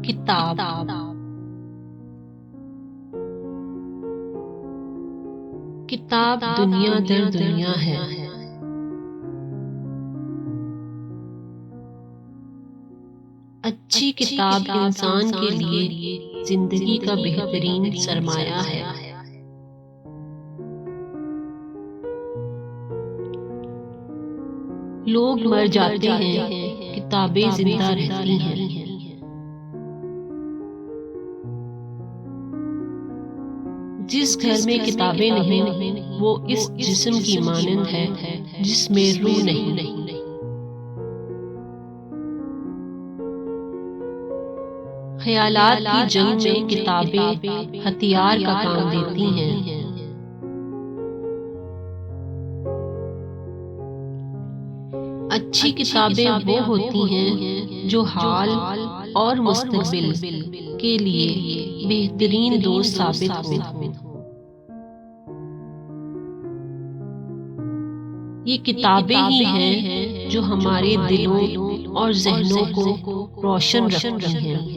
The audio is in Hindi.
किताब किताब दुनिया दर दुनिया है। अच्छी किताब इंसान के लिए जिंदगी का बेहतरीन सरमाया है। लोग मर जाते हैं, किताबें जिंदा रहती हैं। जिस घर में किताबें नहीं, वो इस जिस्म की मानंद है जिसमें रूह नहीं। ख्यालात की जंग में किताबें हथियार का काम देती हैं। अच्छी किताबें वो होती हैं जो हाल और मुस्तकबिल के लिए बेहतरीन दोस्त साबित हो। ये किताबें ही हैं जो हमारे दिलों और जहनों को रोशन रखती हैं।